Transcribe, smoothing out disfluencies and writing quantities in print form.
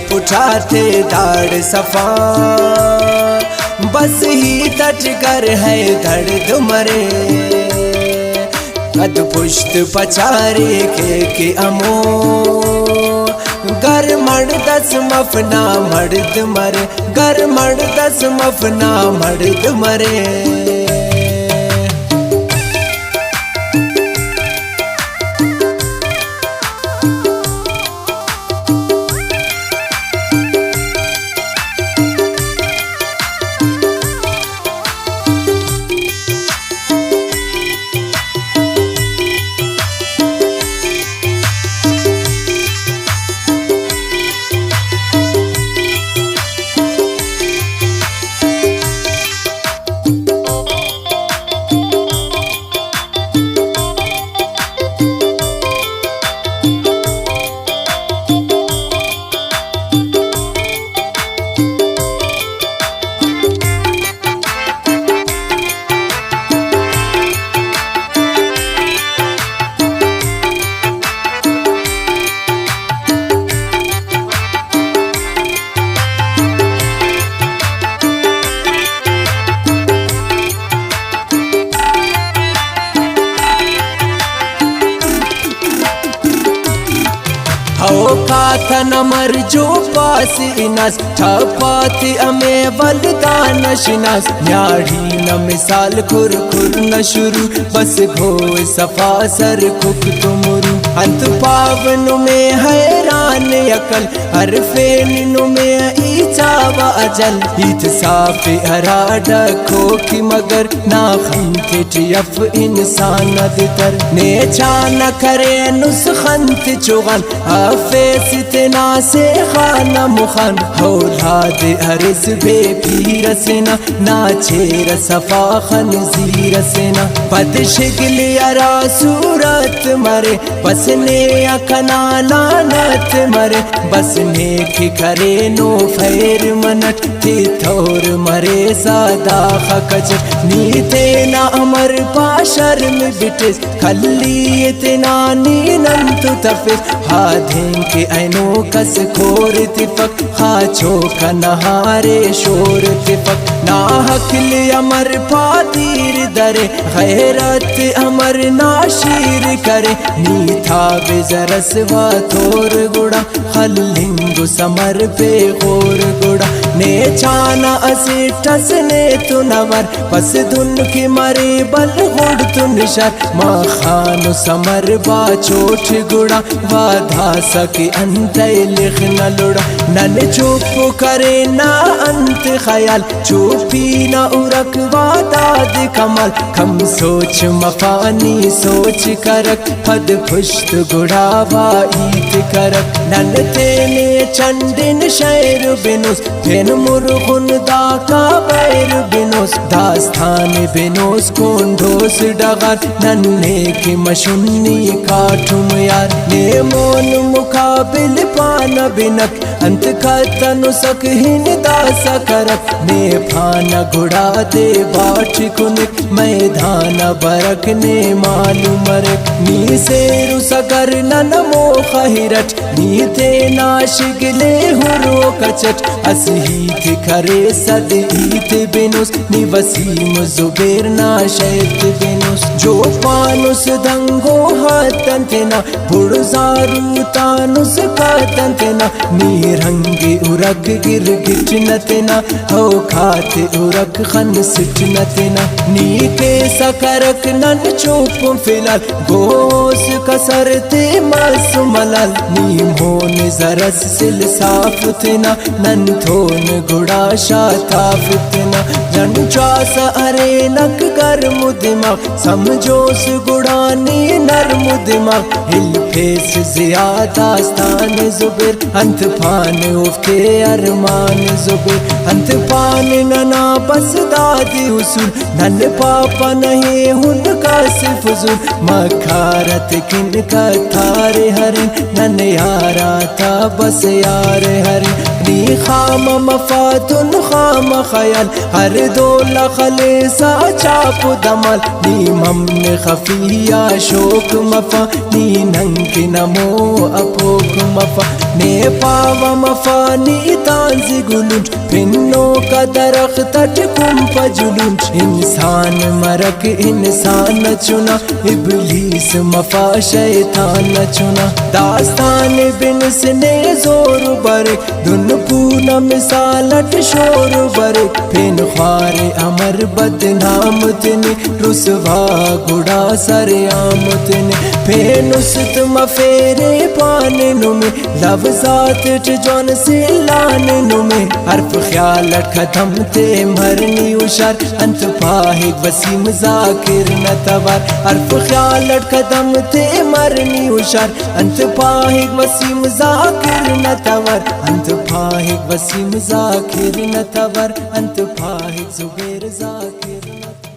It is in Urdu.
پٹھاتے داڑ صفا بس ہی تٹ کر ہے دھڑ مرے قد پشت پچارے کے امو گر مرد دس مفنا مرد مرے گر مرد دس مفنا مرد مرے اوقات نمر جو پاس انس ٹھپاتی امے ولدان شناس نیاڑی نہ مثال کھر کھر نہ شروع بس گھوئے صفا سر کھک تمرو انت پاون میں حیران عقل ہر فین میں ایچا و اجل ایت صاف اراڈا کھوکی مگر ناخن کٹیف انسان دتر نیچا نہ کرے نسخنت چغن فیس تنا سے خانہ مخان اولاد عرض بے پیر سنا ناچیر صفا خنزیر سنا پد شکل ارا صورت مرے بس نیک نالانت مرے بس نیک کرے نو فیر منٹ تی تھور مرے سادا خکچ نیتے نا امر پاشر میں بٹس کھلی اتنا نیننتو تفس ہادھیں کے اینو کس کھور تفک خاچو کا نہارے شور تفک ناحق لی امر پادیر درے غیرت امر ناشیر کرے نیتھا بزرس و تھور گڑا خلنگو سمر پہ غور گڑا نیچانا اسی ٹسنے تو نور پس دن کی مری بل گڑ تو نشر ماں خانو سمر با چوٹ گڑا وادھا سکی انتے لکھنا لڑا نن چوپ کرے نا انت خیال چوپی نا ارک واداد کمال کم سوچ مفانی سوچ کرک پد پشت گڑا وائیت کرک نن تینے چندن شیر بنوس پھن مرغن دا کا بیر بنوس داستان بنوس کونڈوس ڈغر ننے کی مشنی کاٹھم یار نیمون مقابل پانا بنک انت کتنو سک ہن دا سکرک نے پھانا گھڑا دے باٹھ کنک میدان برک نے مالو مرک نی سیرو سکر ننمو خہرٹ نی تے ناشگلے ہرو کچٹ اسہیت کرے صد ایت بنوس نی وسیم زبیر ناشیت بنوس جو پانوس دنگو ہاتن تینا بڑ زارو تانوس کاتن تینا نی رنگی ارک گر گٹ نتینا ہو کھاتے ارک خن سٹ نتینا نی کے سکرک نن چوپ فلال گوس کسرتے ماس ملال نی مون زرس سل صاف تینا نن تھون گڑا شاتاف تینا جن چاس ارے نک گرم دماغ سمجھوس گڑانی نرم دماغ ہل پھیس زیادہ آستان زبر انت پان افتے ارمان زبر انت پان ننا بس دادی حصول نن پاپا نہیں ہن کا صرف فضول مکارت کن کا تھار ہرن نن یارا تھا بس یار ہرن نی خام مفاتن خام خیال ہر دولا خلیسا چاپ دمال نی ممن خفیہ شوک مفا نی ننک نمو اپوک مفا نے پاوم فانی تانز گلوچ پھنو کا درخت کم پجلوچ انسان مرک انسان چنا ابلیس مفا شیطان چنا داستان بنس نے زور برک دن پونا مثالت شور برک پھن خوار امر بدنام تنے رسوا گڑا سر آمت نے پھن است مفیرے پانے نمے لفظات جون سے لانے نمے حرف خیالت ختم تے مرنی اشار انت پاہک وسیم ذاکر نتوار حرف خیالت ختم تے مرنی اشار انت پاہک وسیم ذاکر نتوار انت پاہک وسیم ذاکر نتوار انت پاہک زبیر ذاکر نتوار